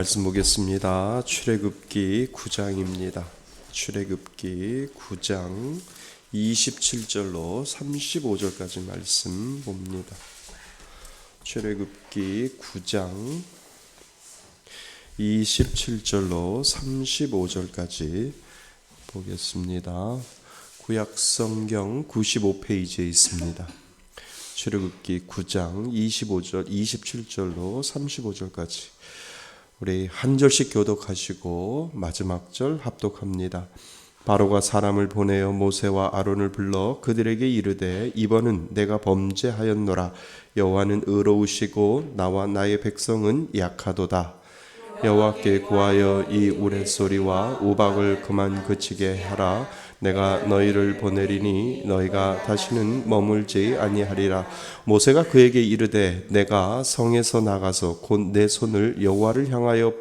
말씀 보겠습니다. 출애굽기 9장입니다. 출애굽기 9장 27절로 35절까지 말씀 봅니다. 출애굽기 9장 27절로 35절까지 보겠습니다. 구약성경 95페이지에 있습니다. 출애굽기 9장 27절로 35절까지 우리 한 절씩 교독하시고 마지막 절 합독합니다. 바로가 사람을 보내어 모세와 아론을 불러 그들에게 이르되 이번은 내가 범죄하였노라. 여호와는 의로우시고 나와 나의 백성은 약하도다. 여호와께 구하여 이 우레소리와 우박을 그만 그치게 하라. 내가 너희를 보내리니 너희가 다시는 머물지 아니하리라. 모세가 그에게 이르되 내가 성에서 나가서 곧 내 손을 여호와를 향하여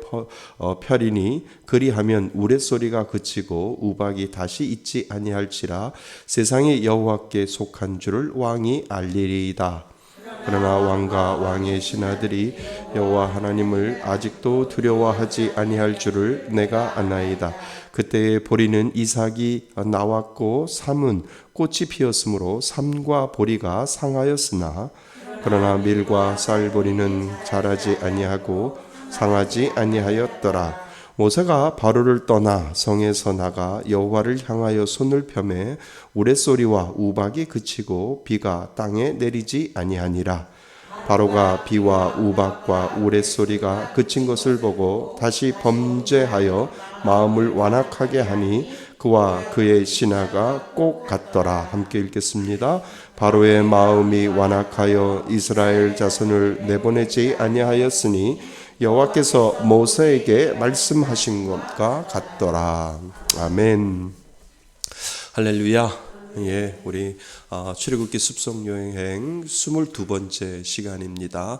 펴리니 그리하면 우레소리가 그치고 우박이 다시 있지 아니할지라. 세상에 여호와께 속한 줄을 왕이 알리리이다. 그러나 왕과 왕의 신하들이 여호와 하나님을 아직도 두려워하지 아니할 줄을 내가 아나이다. 그때에 보리는 이삭이 나왔고 삼은 꽃이 피었으므로 삼과 보리가 상하였으나 그러나 밀과 쌀보리는 자라지 아니하고 상하지 아니하였더라. 모세가 바로를 떠나 성에서 나가 여호와를 향하여 손을 펴매 우레소리와 우박이 그치고 비가 땅에 내리지 아니하니라. 바로가 비와 우박과 우레소리가 그친 것을 보고 다시 범죄하여 마음을 완악하게 하니 그와 그의 신하가 꼭 같더라. 함께 읽겠습니다. 바로의 마음이 완악하여 이스라엘 자손을 내보내지 아니하였으니 여호와께서 모세에게 말씀하신 것과 같더라. 아멘. 할렐루야. 예, 우리 출애굽기 습송 여행 22번째 시간입니다.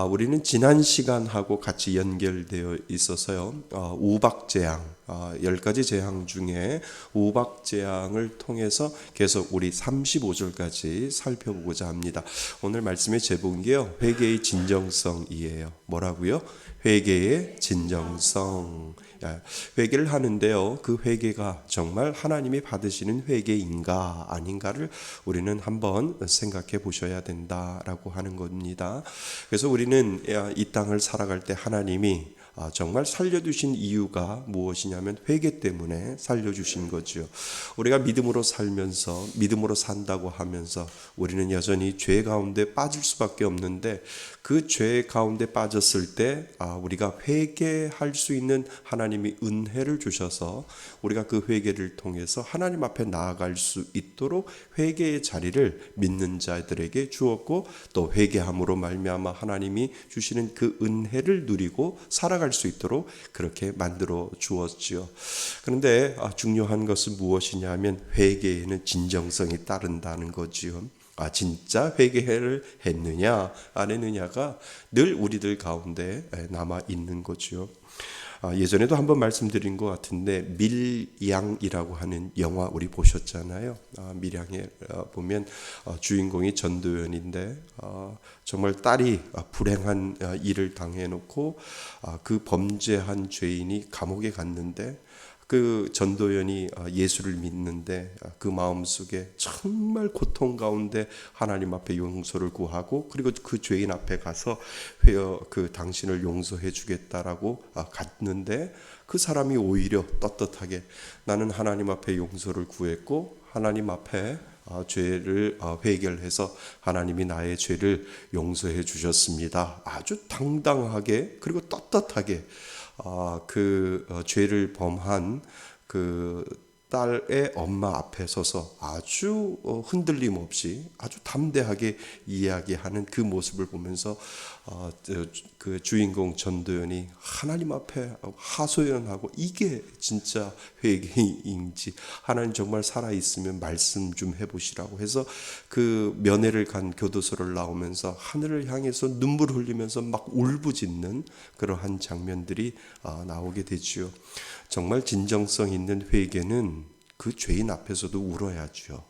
우리는 지난 시간하고 같이 연결되어 있어서요. 우박 재앙, 10가지 재앙 중에 우박 재앙을 통해서 계속 우리 35절까지 살펴보고자 합니다. 오늘 말씀의 제목이요. 회개의 진정성이에요. 뭐라고요? 회개의 진정성. 회개를 하는데요, 그 회개가 정말 하나님이 받으시는 회개인가 아닌가를 우리는 한번 생각해 보셔야 된다라고 하는 겁니다. 그래서 우리는 이 땅을 살아갈 때 하나님이 정말 살려주신 이유가 무엇이냐면 회개 때문에 살려주신 거죠. 우리가 믿음으로 살면서 믿음으로 산다고 하면서 우리는 여전히 죄 가운데 빠질 수밖에 없는데 그 죄 가운데 빠졌을 때 우리가 회개할 수 있는 하나님이 은혜를 주셔서 우리가 그 회개를 통해서 하나님 앞에 나아갈 수 있도록 회개의 자리를 믿는 자들에게 주었고 또 회개함으로 말미암아 하나님이 주시는 그 은혜를 누리고 살아갈 수 있도록 그렇게 만들어 주었지요. 그런데 중요한 것은 무엇이냐면 회개에는 진정성이 따른다는 거지요. 진짜 회개를 했느냐 안 했느냐가 늘 우리들 가운데 남아 있는 거죠. 예전에도 한번 말씀드린 것 같은데 밀양이라고 하는 영화 우리 보셨잖아요. 밀양에 보면 주인공이 전도연인데 정말 딸이 불행한 일을 당해놓고 그 범죄한 죄인이 감옥에 갔는데 그 전도연이 예수를 믿는데 그 마음속에 정말 고통 가운데 하나님 앞에 용서를 구하고 그리고 그 죄인 앞에 가서 그 당신을 용서해 주겠다라고 갔는데 그 사람이 오히려 떳떳하게 나는 하나님 앞에 용서를 구했고 하나님 앞에 죄를 회개해서 하나님이 나의 죄를 용서해 주셨습니다. 아주 당당하게 그리고 떳떳하게 그 죄를 범한 그 딸의 엄마 앞에 서서 아주 흔들림 없이 아주 담대하게 이야기하는 그 모습을 보면서 그 주인공 전도연이 하나님 앞에 하소연하고 이게 진짜 회개인지 하나님 정말 살아있으면 말씀 좀 해보시라고 해서 그 면회를 간 교도소를 나오면서 하늘을 향해서 눈물 흘리면서 막 울부짖는 그러한 장면들이 나오게 되지요. 정말 진정성 있는 회개는 그 죄인 앞에서도 울어야죠.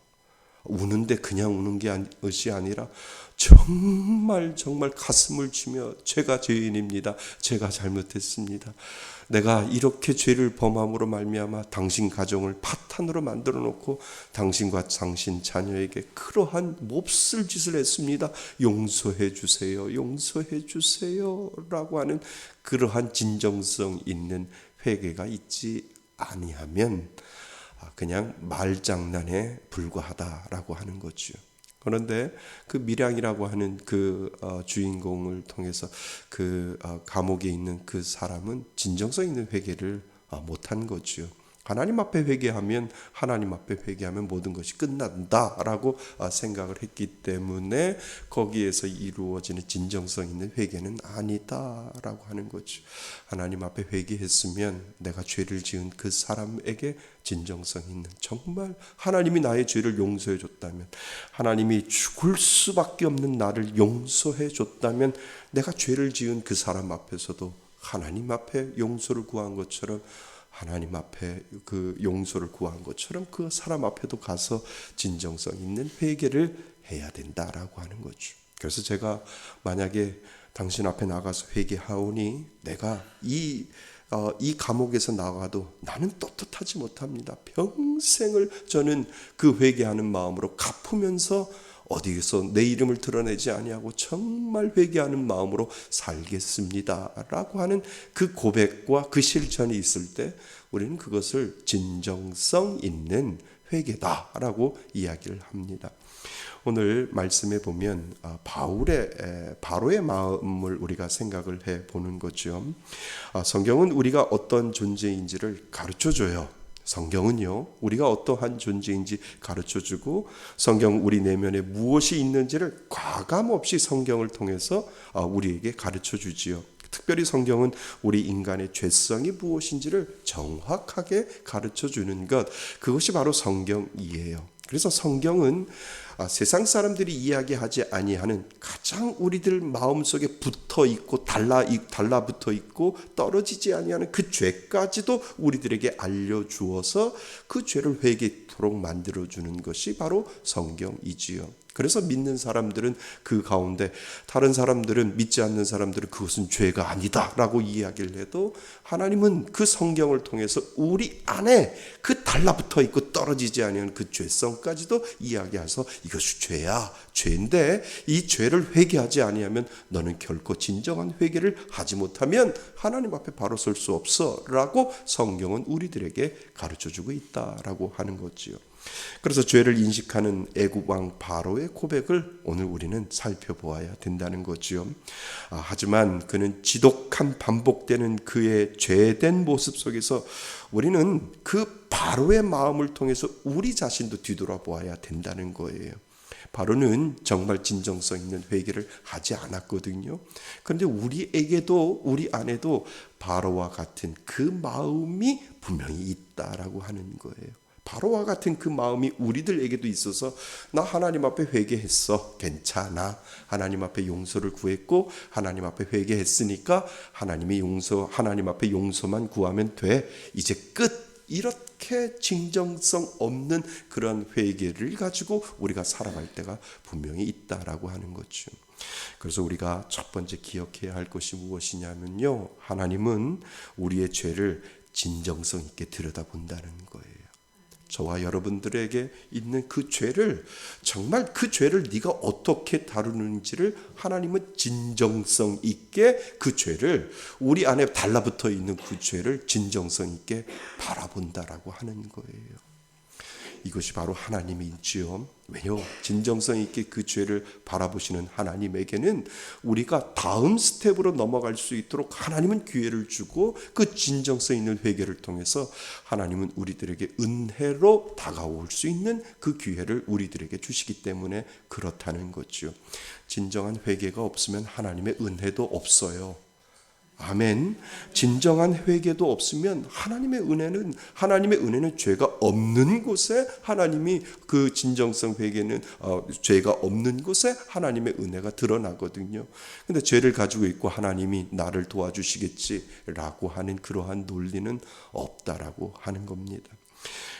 우는데 그냥 우는 것이 아니라 정말 가슴을 치며 제가 죄인입니다. 제가 잘못했습니다. 내가 이렇게 죄를 범함으로 말미암아 당신 가정을 파탄으로 만들어 놓고 당신과 당신 자녀에게 그러한 몹쓸 짓을 했습니다. 용서해 주세요. 용서해 주세요. 라고 하는 그러한 진정성 있는 회개가 있지 아니하면 그냥 말장난에 불과하다라고 하는 거죠. 그런데 그 밀양이라고 하는 그 주인공을 통해서 그 감옥에 있는 그 사람은 진정성 있는 회개를 못한 거죠. 하나님 앞에 회개하면 모든 것이 끝난다라고 생각을 했기 때문에 거기에서 이루어지는 진정성 있는 회개는 아니다라고 하는 거죠. 하나님 앞에 회개했으면 내가 죄를 지은 그 사람에게 진정성 있는, 정말 하나님이 나의 죄를 용서해 줬다면, 하나님이 죽을 수밖에 없는 나를 용서해 줬다면 내가 죄를 지은 그 사람 앞에서도 하나님 앞에 용서를 구한 것처럼, 하나님 앞에 그 용서를 구한 것처럼 그 사람 앞에도 가서 진정성 있는 회개를 해야 된다라고 하는 거죠. 그래서 제가 만약에 당신 앞에 나가서 회개하오니 내가 이 감옥에서 나가도 나는 떳떳하지 못합니다. 평생을 저는 그 회개하는 마음으로 갚으면서 어디에서 내 이름을 드러내지 아니하고 정말 회개하는 마음으로 살겠습니다 라고 하는 그 고백과 그 실천이 있을 때 우리는 그것을 진정성 있는 회개다라고 이야기를 합니다. 오늘 말씀에 보면 바로의 마음을 우리가 생각을 해보는 거죠. 성경은 우리가 어떤 존재인지를 가르쳐줘요. 성경은요, 우리가 어떠한 존재인지 가르쳐주고 성경 우리 내면에 무엇이 있는지를 과감없이 성경을 통해서 우리에게 가르쳐주지요. 특별히 성경은 우리 인간의 죄성이 무엇인지를 정확하게 가르쳐주는 것, 그것이 바로 성경이에요. 그래서 성경은 세상 사람들이 이야기하지 아니하는 가장 우리들 마음속에 붙어있고 달라붙어 있고 떨어지지 아니하는 그 죄까지도 우리들에게 알려주어서 그 죄를 회개토록 만들어주는 것이 바로 성경이지요. 그래서 믿는 사람들은 그 가운데, 다른 사람들은, 믿지 않는 사람들은 그것은 죄가 아니다라고 이야기를 해도 하나님은 그 성경을 통해서 우리 안에 그 달라붙어 있고 떨어지지 않는 그 죄성까지도 이야기해서 이것이 죄야, 죄인데 이 죄를 회개하지 아니하면 너는 결코 진정한 회개를 하지 못하면 하나님 앞에 바로 설 수 없어 라고 성경은 우리들에게 가르쳐주고 있다라고 하는 거지요. 그래서 죄를 인식하는 애굽 왕 바로의 고백을 오늘 우리는 살펴보아야 된다는 거지요. 하지만 그는 지독한 반복되는 그의 죄된 모습 속에서 우리는 그 바로의 마음을 통해서 우리 자신도 뒤돌아보아야 된다는 거예요. 바로는 정말 진정성 있는 회개를 하지 않았거든요. 그런데 우리에게도, 우리 안에도 바로와 같은 그 마음이 분명히 있다라고 하는 거예요. 바로와 같은 그 마음이 우리들에게도 있어서 나 하나님 앞에 회개했어, 괜찮아, 하나님 앞에 용서를 구했고 하나님 앞에 회개했으니까 하나님 앞에 용서만 구하면 돼, 이제 끝, 이렇게 진정성 없는 그런 회개를 가지고 우리가 살아갈 때가 분명히 있다라고 하는 거죠. 그래서 우리가 첫 번째 기억해야 할 것이 무엇이냐면요, 하나님은 우리의 죄를 진정성 있게 들여다본다는 거예요. 저와 여러분들에게 있는 그 죄를, 정말 그 죄를 네가 어떻게 다루는지를 하나님은 진정성 있게 그 죄를, 우리 안에 달라붙어 있는 그 죄를 진정성 있게 바라본다라고 하는 거예요. 이것이 바로 하나님이지요. 왜요? 진정성 있게 그 죄를 바라보시는 하나님에게는 우리가 다음 스텝으로 넘어갈 수 있도록 하나님은 기회를 주고 그 진정성 있는 회개를 통해서 하나님은 우리들에게 은혜로 다가올 수 있는 그 기회를 우리들에게 주시기 때문에 그렇다는 거죠. 진정한 회개가 없으면 하나님의 은혜도 없어요. 아멘. 진정한 회개도 없으면 하나님의 은혜는 죄가 없는 곳에, 하나님이 그 진정성 회개는 죄가 없는 곳에 하나님의 은혜가 드러나거든요. 근데 죄를 가지고 있고 하나님이 나를 도와주시겠지라고 하는 그러한 논리는 없다라고 하는 겁니다.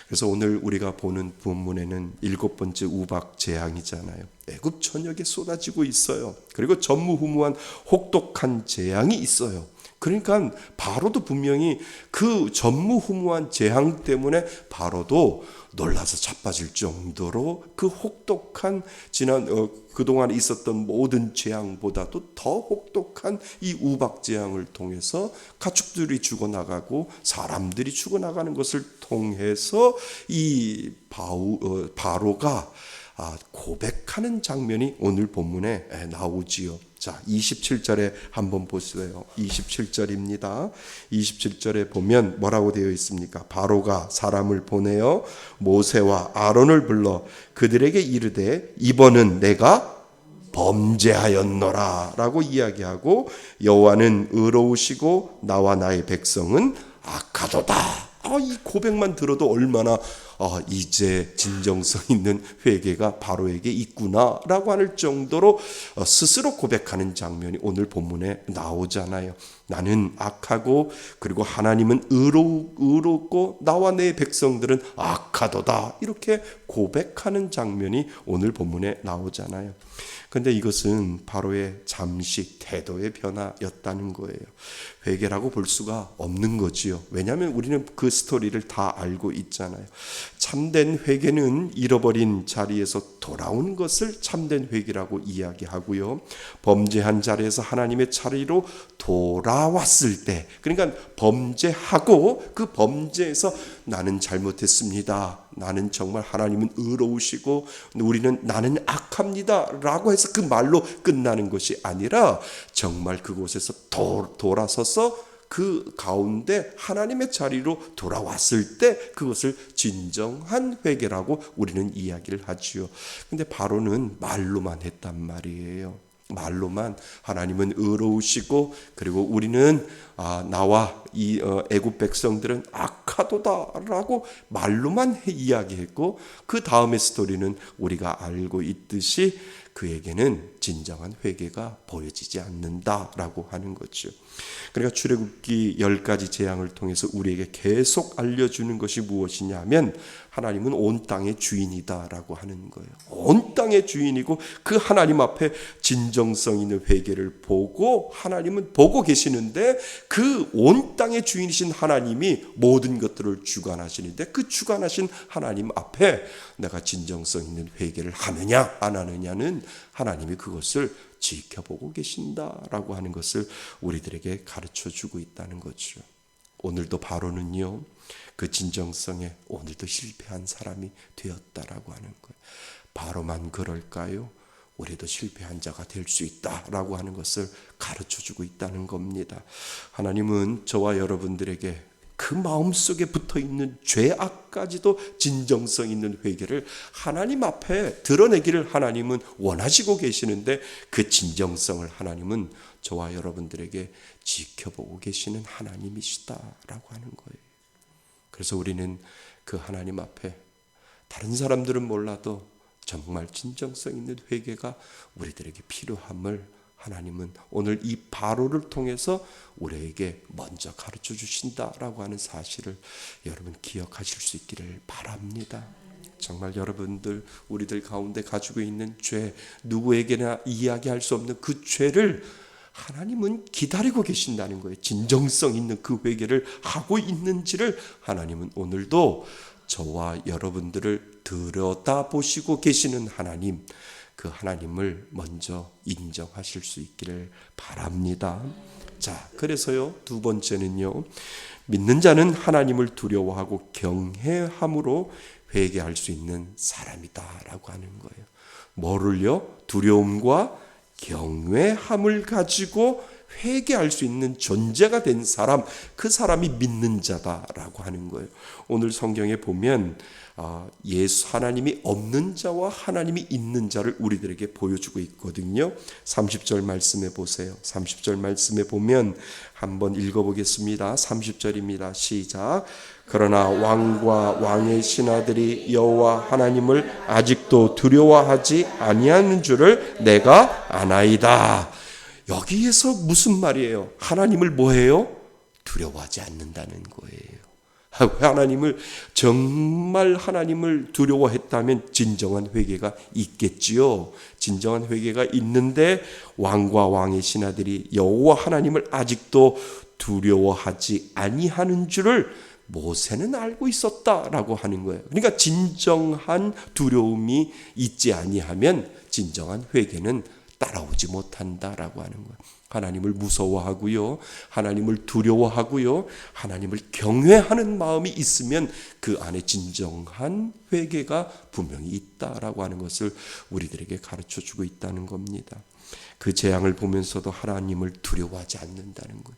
그래서 오늘 우리가 보는 본문에는 7번째 우박 재앙이잖아요. 애굽 전역에 쏟아지고 있어요. 그리고 전무후무한 혹독한 재앙이 있어요. 그러니까 바로도 분명히 그 전무후무한 재앙 때문에 바로도 놀라서 자빠질 정도로 그 혹독한 그동안 있었던 모든 재앙보다도 더 혹독한 이 우박 재앙을 통해서 가축들이 죽어나가고 사람들이 죽어나가는 것을 통해서 이 바로가 고백하는 장면이 오늘 본문에 나오지요. 자, 27절에 한번 보세요. 27절입니다. 27절에 보면 뭐라고 되어 있습니까? 바로가 사람을 보내어 모세와 아론을 불러 그들에게 이르되 이번은 내가 범죄하였노라 라고 이야기하고 여호와는 의로우시고 나와 나의 백성은 악하도다. 이 고백만 들어도 얼마나 이제 진정성 있는 회개가 바로에게 있구나라고 할 정도로 스스로 고백하는 장면이 오늘 본문에 나오잖아요. 나는 악하고 그리고 하나님은 의롭고 나와 내 백성들은 악하도다. 이렇게 고백하는 장면이 오늘 본문에 나오잖아요. 그런데 이것은 바로의 잠시 태도의 변화였다는 거예요. 회개라고 볼 수가 없는 거지요. 왜냐하면 우리는 그 스토리를 다 알고 있잖아요. 참된 회개는 잃어버린 자리에서 돌아온 것을 참된 회개라고 이야기하고요. 범죄한 자리에서 하나님의 자리로 돌아왔을 때, 그러니까 범죄하고 그 범죄에서 나는 잘못했습니다. 나는 정말 하나님은 의로우시고 우리는 나는 악합니다 라고 해서 그 말로 끝나는 것이 아니라 정말 그곳에서 돌아서서 그 가운데 하나님의 자리로 돌아왔을 때 그것을 진정한 회개라고 우리는 이야기를 하지요. 근데 바로는 말로만 했단 말이에요. 말로만 하나님은 의로우시고 그리고 우리는 나와 이 애굽 백성들은 악하도다라고 말로만 이야기했고 그 다음의 스토리는 우리가 알고 있듯이 그에게는 진정한 회개가 보여지지 않는다라고 하는 거죠. 그러니까 출애굽기 10가지 재앙을 통해서 우리에게 계속 알려주는 것이 무엇이냐면 하나님은 온 땅의 주인이다라고 하는 거예요. 온 땅의 주인이고 그 하나님 앞에 진정성 있는 회개를 보고 하나님은 보고 계시는데 그 온 땅의 주인이신 하나님이 모든 것들을 주관하시는데 그 주관하신 하나님 앞에 내가 진정성 있는 회개를 하느냐 안 하느냐는 하나님이 그것을 지켜보고 계신다라고 하는 것을 우리들에게 가르쳐주고 있다는 거죠. 오늘도 바로는요. 그 진정성에 오늘도 실패한 사람이 되었다라고 하는 거예요. 바로만 그럴까요? 우리도 실패한 자가 될 수 있다라고 하는 것을 가르쳐주고 있다는 겁니다. 하나님은 저와 여러분들에게 그 마음속에 붙어있는 죄악까지도 진정성 있는 회개를 하나님 앞에 드러내기를 하나님은 원하시고 계시는데 그 진정성을 하나님은 저와 여러분들에게 지켜보고 계시는 하나님이시다라고 하는 거예요. 그래서 우리는 그 하나님 앞에 다른 사람들은 몰라도 정말 진정성 있는 회개가 우리들에게 필요함을 하나님은 오늘 이 바로를 통해서 우리에게 먼저 가르쳐 주신다라고 하는 사실을 여러분 기억하실 수 있기를 바랍니다. 정말 여러분들 우리들 가운데 가지고 있는 죄, 누구에게나 이야기할 수 없는 그 죄를 하나님은 기다리고 계신다는 거예요. 진정성 있는 그 회개를 하고 있는지를 하나님은 오늘도 저와 여러분들을 들여다보시고 계시는 하나님, 그 하나님을 먼저 인정하실 수 있기를 바랍니다. 자, 그래서요, 두 번째는요, 믿는 자는 하나님을 두려워하고 경외함으로 회개할 수 있는 사람이다라고 하는 거예요. 뭐를요? 두려움과 경외함을 가지고 회개할 수 있는 존재가 된 사람, 그 사람이 믿는 자다라고 하는 거예요. 오늘 성경에 보면 예수 하나님이 없는 자와 하나님이 있는 자를 우리들에게 보여주고 있거든요. 30절 말씀해 보세요. 30절 말씀에 보면 한번 읽어보겠습니다. 30절입니다. 시작. 그러나 왕과 왕의 신하들이 여호와 하나님을 아직도 두려워하지 아니하는 줄을 내가 아나이다. 여기에서 무슨 말이에요? 하나님을 뭐해요? 두려워하지 않는다는 거예요. 하나님을 정말 하나님을 두려워했다면 진정한 회개가 있겠지요. 진정한 회개가 있는데 왕과 왕의 신하들이 여호와 하나님을 아직도 두려워하지 아니하는 줄을 모세는 알고 있었다라고 하는 거예요. 그러니까 진정한 두려움이 있지 아니하면 진정한 회개는 따라오지 못한다라고 하는 거예요. 하나님을 무서워하고요, 하나님을 두려워하고요, 하나님을 경외하는 마음이 있으면 그 안에 진정한 회개가 분명히 있다라고 하는 것을 우리들에게 가르쳐주고 있다는 겁니다. 그 재앙을 보면서도 하나님을 두려워하지 않는다는 거예요.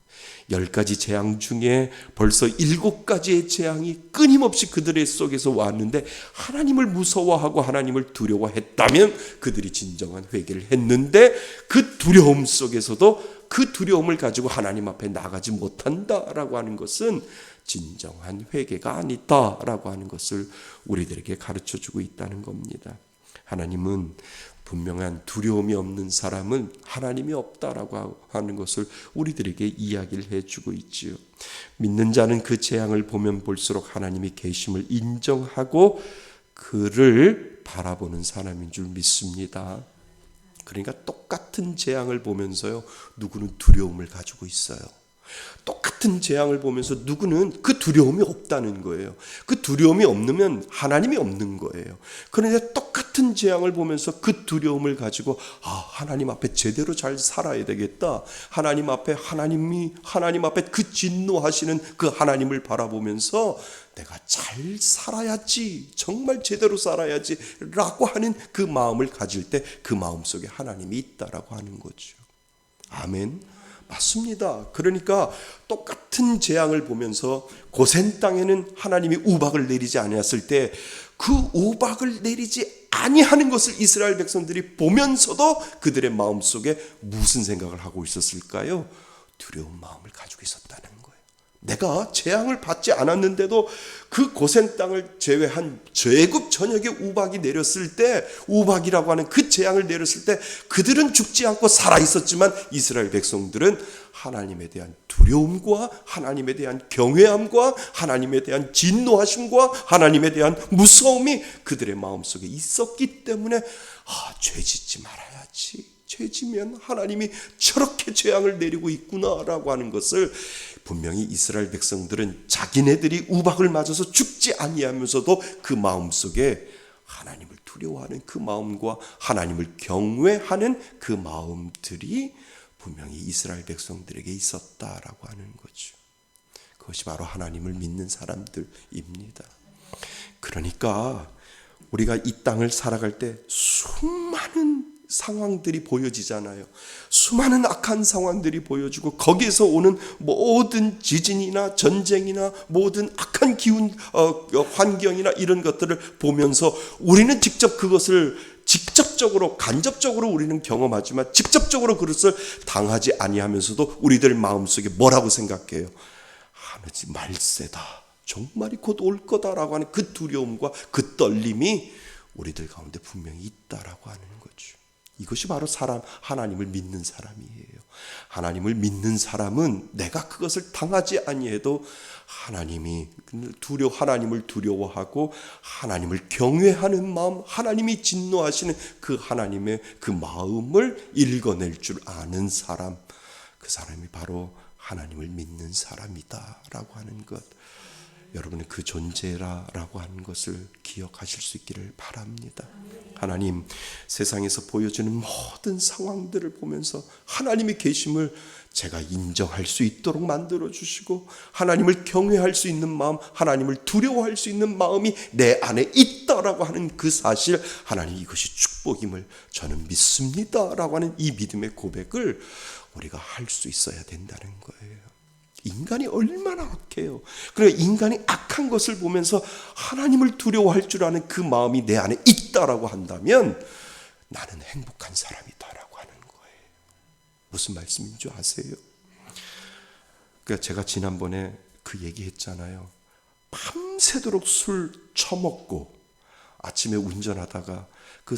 10가지 재앙 중에 벌써 7가지의 재앙이 끊임없이 그들의 속에서 왔는데 하나님을 무서워하고 하나님을 두려워했다면 그들이 진정한 회개를 했는데 그 두려움 속에서도 그 두려움을 가지고 하나님 앞에 나가지 못한다라고 하는 것은 진정한 회개가 아니다라고 하는 것을 우리들에게 가르쳐주고 있다는 겁니다. 하나님은 분명한 두려움이 없는 사람은 하나님이 없다라고 하는 것을 우리들에게 이야기를 해주고 있지요. 믿는 자는 그 재앙을 보면 볼수록 하나님이 계심을 인정하고 그를 바라보는 사람인 줄 믿습니다. 그러니까 똑같은 재앙을 보면서요, 누구는 두려움을 가지고 있어요. 똑같은 재앙을 보면서 누구는 그 두려움이 없다는 거예요. 그 두려움이 없으면 하나님이 없는 거예요. 그런데 똑같은 재앙을 보면서 그 두려움을 가지고 하나님 앞에 제대로 잘 살아야 되겠다. 하나님 앞에 그 진노하시는 그 하나님을 바라보면서 내가 잘 살아야지, 정말 제대로 살아야지 라고 하는 그 마음을 가질 때 그 마음속에 하나님이 있다라고 하는 거죠. 아멘. 맞습니다. 그러니까 똑같은 재앙을 보면서 고센 땅에는 하나님이 우박을 내리지 아니했을 때 그 우박을 내리지 아니하는 것을 이스라엘 백성들이 보면서도 그들의 마음속에 무슨 생각을 하고 있었을까요? 두려운 마음을 가지고 있었다는 거예요. 내가 재앙을 받지 않았는데도 그 고센 땅을 제외한 애굽 전역에 우박이 내렸을 때, 우박이라고 하는 그 재앙을 내렸을 때 그들은 죽지 않고 살아 있었지만 이스라엘 백성들은 하나님에 대한 두려움과 하나님에 대한 경외함과 하나님에 대한 진노하심과 하나님에 대한 무서움이 그들의 마음속에 있었기 때문에 죄 짓지 말아야지, 죄 지면 하나님이 저렇게 재앙을 내리고 있구나라고 하는 것을 분명히 이스라엘 백성들은 자기네들이 우박을 맞아서 죽지 아니하면서도 그 마음속에 하나님을 두려워하는 그 마음과 하나님을 경외하는 그 마음들이 분명히 이스라엘 백성들에게 있었다라고 하는 거죠. 그것이 바로 하나님을 믿는 사람들입니다. 그러니까 우리가 이 땅을 살아갈 때 수많은 상황들이 보여지잖아요. 수많은 악한 상황들이 보여지고 거기에서 오는 모든 지진이나 전쟁이나 모든 악한 기운, 환경이나 이런 것들을 보면서 우리는 직접 그것을 직접적으로 간접적으로 우리는 경험하지만 직접적으로 그것을 당하지 아니하면서도 우리들 마음속에 뭐라고 생각해요? 하나님 말세다, 종말이 곧 올 거다라고 하는 그 두려움과 그 떨림이 우리들 가운데 분명히 있다라고 하는 거죠. 이것이 바로 하나님을 믿는 사람이에요. 하나님을 믿는 사람은 내가 그것을 당하지 아니해도 하나님을 두려워하고 하나님을 경외하는 마음, 하나님이 진노하시는 그 하나님의 그 마음을 읽어낼 줄 아는 사람, 그 사람이 바로 하나님을 믿는 사람이다라고 하는 것, 여러분의 그 존재라고 하는 것을 기억하실 수 있기를 바랍니다. 하나님, 세상에서 보여지는 모든 상황들을 보면서 하나님의 계심을 제가 인정할 수 있도록 만들어 주시고 하나님을 경외할 수 있는 마음, 하나님을 두려워할 수 있는 마음이 내 안에 있다라고 하는 그 사실, 하나님 이것이 축복임을 저는 믿습니다라고 하는 이 믿음의 고백을 우리가 할 수 있어야 된다는 거예요. 인간이 얼마나 악해요. 그러니까 인간이 악한 것을 보면서 하나님을 두려워할 줄 아는 그 마음이 내 안에 있다라고 한다면 나는 행복한 사람이다라고 하는 거예요. 무슨 말씀인 줄 아세요? 그러니까 제가 지난번에 그 얘기했잖아요. 밤새도록 술 처먹고 아침에 운전하다가 그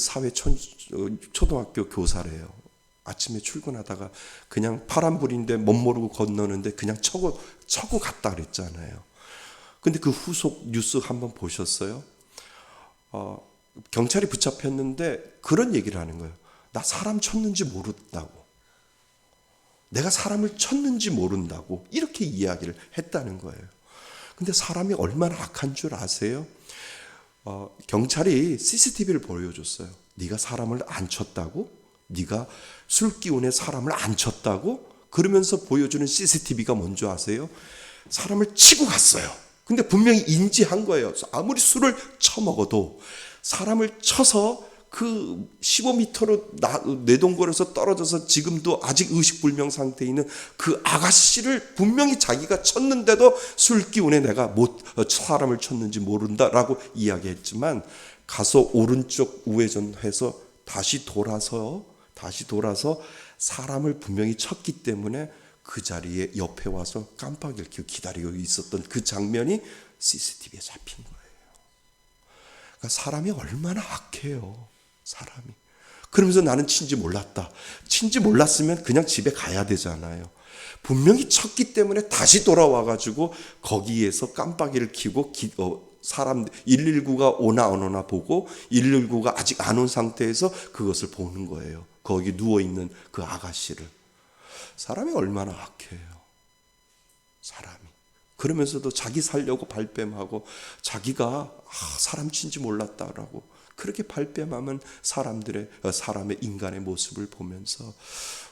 초등학교 교사래요. 아침에 출근하다가 그냥 파란 불인데 못 모르고 건너는데 그냥 쳐고 갔다 그랬잖아요. 근데 그 후속 뉴스 한번 보셨어요? 경찰이 붙잡혔는데 그런 얘기를 하는 거예요. 나 사람 쳤는지 모른다고. 내가 사람을 쳤는지 모른다고 이렇게 이야기를 했다는 거예요. 근데 사람이 얼마나 악한 줄 아세요? 경찰이 CCTV를 보여줬어요. 네가 사람을 안 쳤다고? 네가 술 기운에 사람을 안 쳤다고? 그러면서 보여주는 CCTV가 뭔지 아세요? 사람을 치고 갔어요. 근데 분명히 인지한 거예요. 아무리 술을 처먹어도 사람을 쳐서 그 15m로 내동굴에서 떨어져서 지금도 아직 의식불명 상태에 있는 그 아가씨를 분명히 자기가 쳤는데도 술기운에 내가 사람을 쳤는지 모른다라고 이야기했지만 가서 오른쪽 우회전해서 다시 돌아서 사람을 분명히 쳤기 때문에 그 자리에 옆에 와서 깜빡이를 켜고 기다리고 있었던 그 장면이 CCTV에 잡힌 거예요. 그러니까 사람이 얼마나 악해요. 사람이. 그러면서 나는 친지 몰랐다. 친지 몰랐으면 그냥 집에 가야 되잖아요. 분명히 쳤기 때문에 다시 돌아와가지고 거기에서 깜빡이를 켜고 사람 119가 오나 안 오나 보고 119가 아직 안 온 상태에서 그것을 보는 거예요. 거기 누워있는 그 아가씨를. 사람이 얼마나 악해요. 사람이. 그러면서도 자기 살려고 발뺌하고 자기가 사람 친지 몰랐다라고 그렇게 발뺌하면 사람의 인간의 모습을 보면서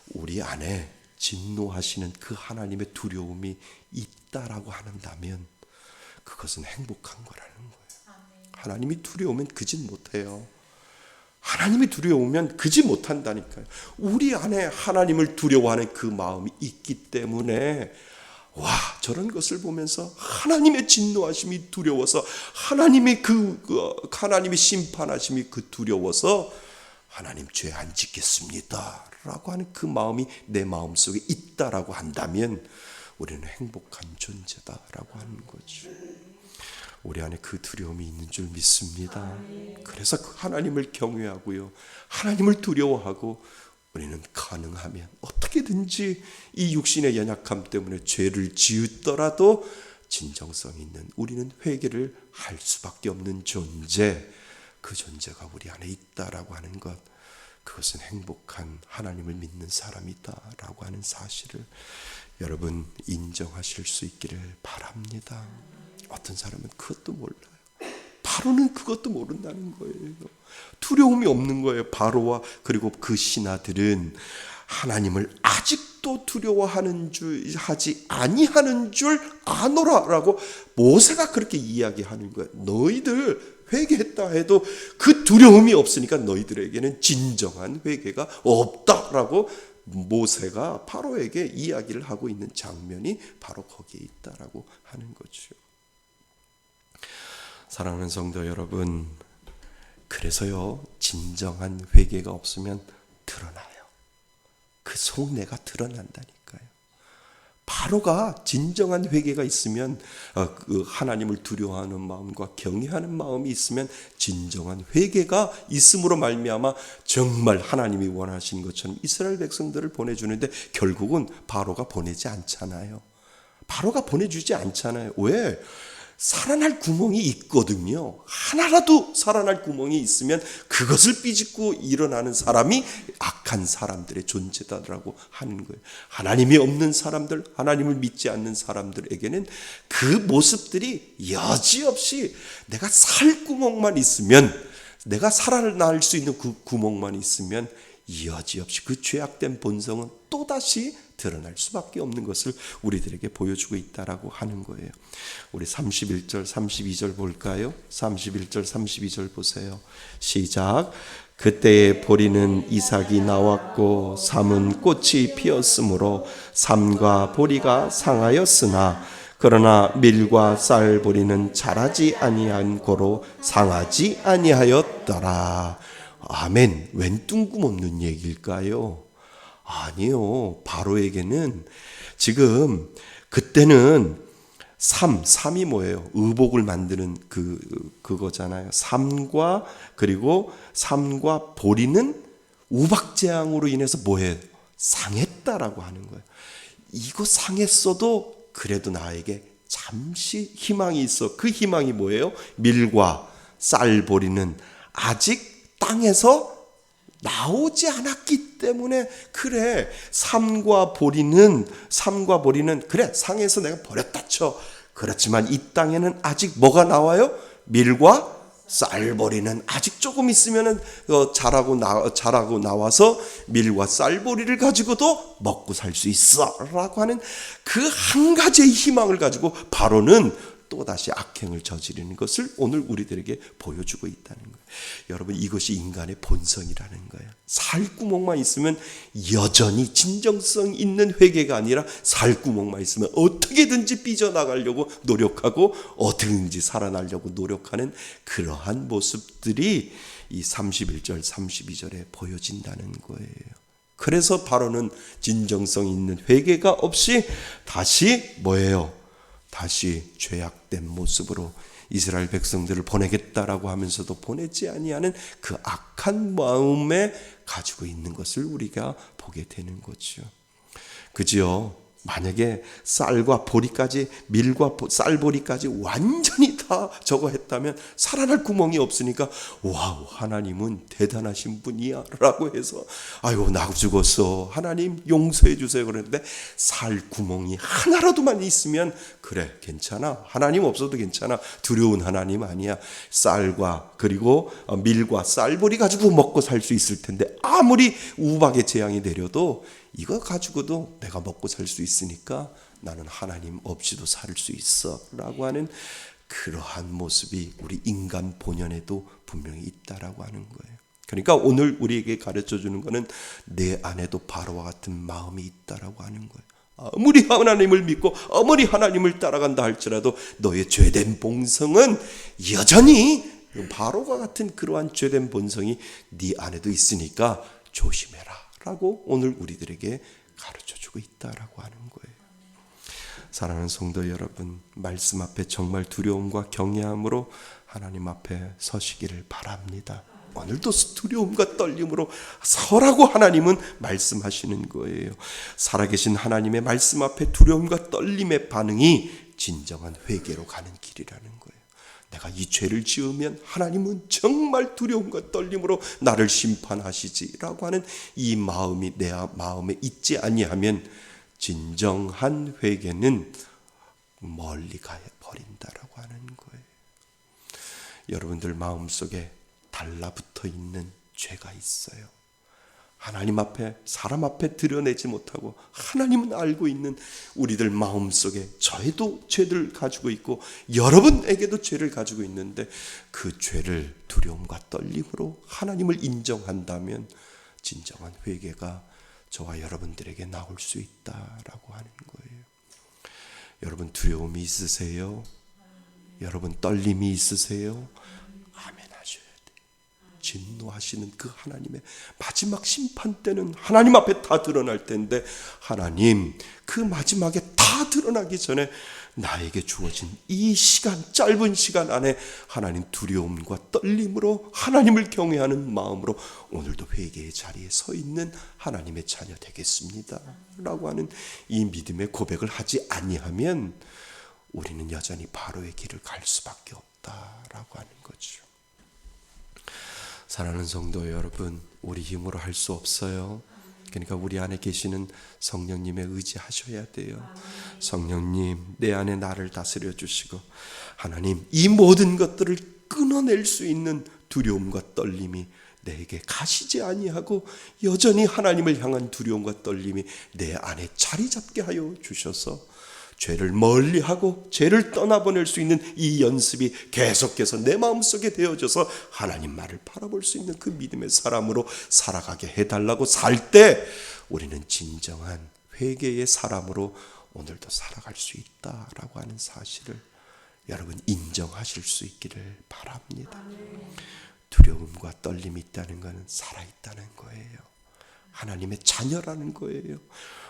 우리 안에 진노하시는 그 하나님의 두려움이 있다라고 한다면 그것은 행복한 거라는 거예요. 하나님이 두려우면 그짓 못해요. 하나님이 두려우면 그짓 못한다니까요. 우리 안에 하나님을 두려워하는 그 마음이 있기 때문에 저런 것을 보면서 하나님의 진노하심이 두려워서 하나님의 하나님의 심판하심이 두려워서 하나님 죄 안 짓겠습니다 라고 하는 그 마음이 내 마음속에 있다라고 한다면 우리는 행복한 존재다라고 하는 거죠. 우리 안에 그 두려움이 있는 줄 믿습니다. 그래서 하나님을 경외하고요, 하나님을 두려워하고 우리는 가능하면 어떻게든지 이 육신의 연약함 때문에 죄를 지었더라도 진정성 있는 우리는 회개를 할 수밖에 없는 존재, 그 존재가 우리 안에 있다라고 하는 것, 그것은 행복한 하나님을 믿는 사람이다라고 하는 사실을 여러분 인정하실 수 있기를 바랍니다. 어떤 사람은 그것도 몰라요. 바로는 그것도 모른다는 거예요. 두려움이 없는 거예요. 바로와 그리고 그 신하들은 하나님을 아직도 두려워하는 줄, 하지 아니하는 줄 아노라라고 모세가 그렇게 이야기하는 거예요. 너희들 회개했다 해도 그 두려움이 없으니까 너희들에게는 진정한 회개가 없다라고 모세가 바로에게 이야기를 하고 있는 장면이 바로 거기에 있다라고 하는 거죠. 사랑하는 성도 여러분, 그래서요, 진정한 회개가 없으면 드러나요. 그 속내가 드러난다니까요. 바로가 진정한 회개가 있으면, 그 하나님을 두려워하는 마음과 경외하는 마음이 있으면 진정한 회개가 있음으로 말미암아 정말 하나님이 원하시는 것처럼 이스라엘 백성들을 보내주는데 결국은 바로가 보내지 않잖아요. 바로가 보내주지 않잖아요. 왜? 살아날 구멍이 있거든요. 하나라도 살아날 구멍이 있으면 그것을 삐짓고 일어나는 사람이 악한 사람들의 존재다라고 하는 거예요. 하나님이 없는 사람들, 하나님을 믿지 않는 사람들에게는 그 모습들이 여지없이 내가 살 구멍만 있으면, 내가 살아날 수 있는 그 구멍만 있으면 여지없이 그 죄악된 본성은 또다시 드러날 수밖에 없는 것을 우리들에게 보여주고 있다라고 하는 거예요. 우리 31절, 32절 볼까요? 31절, 32절 보세요. 시작. 그때에 보리는 이삭이 나왔고 삼은 꽃이 피었으므로 삼과 보리가 상하였으나 그러나 밀과 쌀 보리는 자라지 아니한 고로 상하지 아니하였더라. 아멘. 웬 뜬금없는 얘기일까요? 아니요. 바로에게는 지금 그때는 삼이 뭐예요? 의복을 만드는 그거잖아요. 그리고 삼과 보리는 우박재앙으로 인해서 뭐예요? 상했다라고 하는 거예요. 이거 상했어도 그래도 나에게 잠시 희망이 있어. 그 희망이 뭐예요? 밀과 쌀보리는 아직 땅에서 나오지 않았기 때문에 그래, 삶과 보리는 그래, 상에서 내가 버렸다 쳐. 그렇지만 이 땅에는 아직 뭐가 나와요? 밀과 쌀보리는 아직 조금 있으면은 자라고 나와서 밀과 쌀보리를 가지고도 먹고 살 수 있어라고 하는 그 한 가지의 희망을 가지고 바로는 또다시 악행을 저지르는 것을 오늘 우리들에게 보여주고 있다는 거예요. 여러분, 이것이 인간의 본성이라는 거예요. 살구멍만 있으면 여전히 진정성 있는 회개가 아니라 살구멍만 있으면 어떻게든지 삐져나가려고 노력하고 어떻게든지 살아나려고 노력하는 그러한 모습들이 이 31절 32절에 보여진다는 거예요. 그래서 바로는 진정성 있는 회개가 없이 다시 뭐예요? 다시 죄악된 모습으로 이스라엘 백성들을 보내겠다라고 하면서도 보내지 아니하는 그 악한 마음에 가지고 있는 것을 우리가 보게 되는 거죠. 그지요? 만약에 쌀과 보리까지, 밀과 쌀보리까지 완전히 다 저거 했다면 살아날 구멍이 없으니까 와우, 하나님은 대단하신 분이야 라고 해서 아이고 나 죽었어, 하나님 용서해 주세요 그랬는데 살 구멍이 하나라도만 있으면 그래 괜찮아, 하나님 없어도 괜찮아, 두려운 하나님 아니야, 쌀과 그리고 밀과 쌀보리 가지고 먹고 살 수 있을 텐데 아무리 우박의 재앙이 내려도 이거 가지고도 내가 먹고 살 수 있으니까 나는 하나님 없이도 살 수 있어 라고 하는 그러한 모습이 우리 인간 본연에도 분명히 있다라고 하는 거예요. 그러니까 오늘 우리에게 가르쳐 주는 거는 내 안에도 바로와 같은 마음이 있다라고 하는 거예요. 아무리 하나님을 믿고 아무리 하나님을 따라간다 할지라도 너의 죄된 본성은 여전히 바로와 같은 그러한 죄된 본성이 네 안에도 있으니까 조심해라 라고 오늘 우리들에게 가르쳐주고 있다라고 하는 거예요. 사랑하는 성도 여러분, 말씀 앞에 정말 두려움과 경외함으로 하나님 앞에 서시기를 바랍니다. 오늘도 두려움과 떨림으로 서라고 하나님은 말씀하시는 거예요. 살아계신 하나님의 말씀 앞에 두려움과 떨림의 반응이 진정한 회개로 가는 길이라는 거예요. 내가 이 죄를 지으면 하나님은 정말 두려움과 떨림으로 나를 심판하시지라고 하는 이 마음이 내 마음에 있지 아니하면 진정한 회개는 멀리 가 버린다라고 하는 거예요. 여러분들 마음속에 달라붙어 있는 죄가 있어요. 하나님 앞에, 사람 앞에 드러내지 못하고 하나님은 알고 있는 우리들 마음속에 저희도 죄를 가지고 있고 여러분에게도 죄를 가지고 있는데 그 죄를 두려움과 떨림으로 하나님을 인정한다면 진정한 회개가 저와 여러분들에게 나올 수 있다라고 하는 거예요. 여러분 두려움이 있으세요? 여러분 떨림이 있으세요? 아멘 하셔야 돼요. 진노하시는 그 하나님의 마지막 심판 때는 하나님 앞에 다 드러날 텐데 하나님 그 마지막에 다 드러나기 전에 나에게 주어진 이 시간, 짧은 시간 안에 하나님 두려움과 떨림으로 하나님을 경외하는 마음으로 오늘도 회개의 자리에 서 있는 하나님의 자녀 되겠습니다 라고 하는 이 믿음의 고백을 하지 아니하면 우리는 여전히 바로의 길을 갈 수밖에 없다라고 하는 거죠. 사랑하는 성도 여러분, 우리 힘으로 할 수 없어요. 그러니까 우리 안에 계시는 성령님에 의지하셔야 돼요. 성령님, 내 안에 나를 다스려 주시고 하나님, 이 모든 것들을 끊어낼 수 있는 두려움과 떨림이 내게 가시지 아니하고 여전히 하나님을 향한 두려움과 떨림이 내 안에 자리 잡게 하여 주셔서 죄를 멀리하고 죄를 떠나보낼 수 있는 이 연습이 계속해서 내 마음속에 되어져서 하나님 말을 바라볼 수 있는 그 믿음의 사람으로 살아가게 해달라고 살 때 우리는 진정한 회개의 사람으로 오늘도 살아갈 수 있다라고 하는 사실을 여러분 인정하실 수 있기를 바랍니다. 두려움과 떨림이 있다는 것은 살아있다는 거예요. 하나님의 자녀라는 거예요.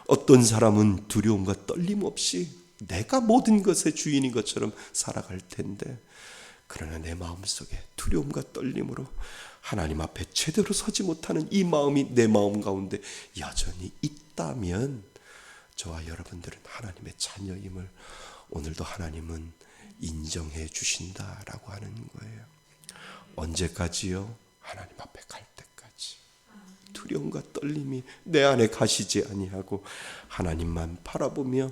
어떤 사람은 두려움과 떨림 없이 내가 모든 것의 주인인 것처럼 살아갈 텐데 그러나 내 마음속에 두려움과 떨림으로 하나님 앞에 제대로 서지 못하는 이 마음이 내 마음 가운데 여전히 있다면 저와 여러분들은 하나님의 자녀임을 오늘도 하나님은 인정해 주신다라고 하는 거예요. 언제까지요? 하나님 앞에 갈 때까지. 두려움과 떨림이 내 안에 가시지 아니하고 하나님만 바라보며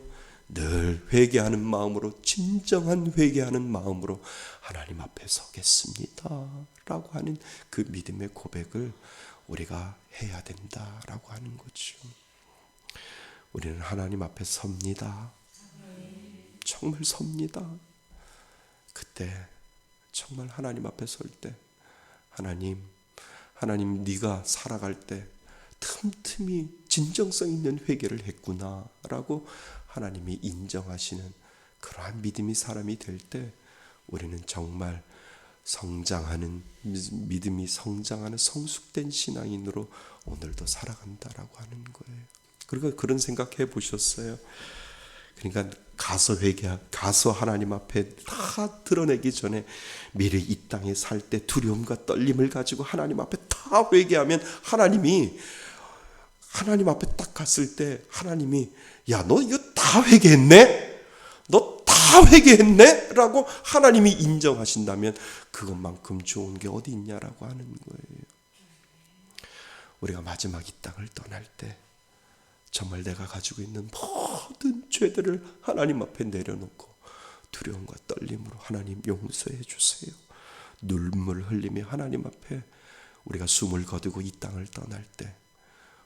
늘 회개하는 마음으로, 진정한 회개하는 마음으로 하나님 앞에 서겠습니다 라고 하는 그 믿음의 고백을 우리가 해야 된다라고 하는 거죠. 우리는 하나님 앞에 섭니다. 정말 섭니다. 그때 정말 하나님 앞에 설 때 하나님 네가 살아갈 때 틈틈이 진정성 있는 회개를 했구나 라고 하나님이 인정하시는 그러한 믿음이 사람이 될 때 우리는 정말 성장하는, 믿음이 성장하는 성숙된 신앙인으로 오늘도 살아간다라고 하는 거예요. 그리고 그런 생각해 보셨어요? 그러니까 가서 하나님 앞에 다 드러내기 전에 미래 이 땅에 살 때 두려움과 떨림을 가지고 하나님 앞에 다 회개하면 하나님이 하나님 앞에 딱 갔을 때 하나님이 야, 너 이거 다 회개했네? 너 다 회개했네? 라고 하나님이 인정하신다면 그것만큼 좋은 게 어디 있냐라고 하는 거예요. 우리가 마지막 이 땅을 떠날 때 정말 내가 가지고 있는 모든 죄들을 하나님 앞에 내려놓고 두려움과 떨림으로 하나님 용서해 주세요. 눈물 흘리며 하나님 앞에 우리가 숨을 거두고 이 땅을 떠날 때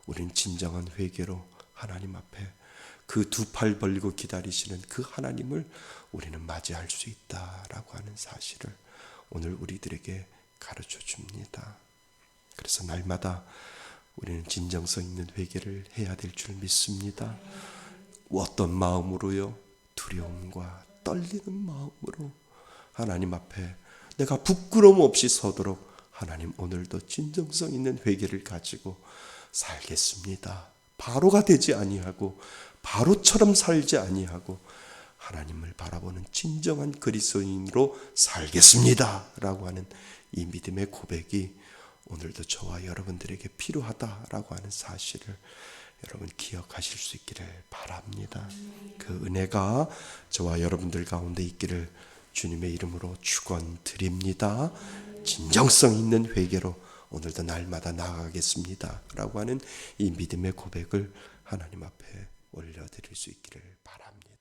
우리는 진정한 회개로 하나님 앞에 그 두 팔 벌리고 기다리시는 그 하나님을 우리는 맞이할 수 있다라고 하는 사실을 오늘 우리들에게 가르쳐 줍니다. 그래서 날마다 우리는 진정성 있는 회개를 해야 될 줄 믿습니다. 어떤 마음으로요? 두려움과 떨리는 마음으로 하나님 앞에 내가 부끄러움 없이 서도록 하나님 오늘도 진정성 있는 회개를 가지고 살겠습니다. 바로가 되지 아니하고 바로처럼 살지 아니하고 하나님을 바라보는 진정한 그리스도인으로 살겠습니다 라고 하는 이 믿음의 고백이 오늘도 저와 여러분들에게 필요하다라고 하는 사실을 여러분 기억하실 수 있기를 바랍니다. 그 은혜가 저와 여러분들 가운데 있기를 주님의 이름으로 축원드립니다. 진정성 있는 회개로 오늘도 날마다 나아가겠습니다 라고 하는 이 믿음의 고백을 하나님 앞에 올려드릴 수 있기를 바랍니다.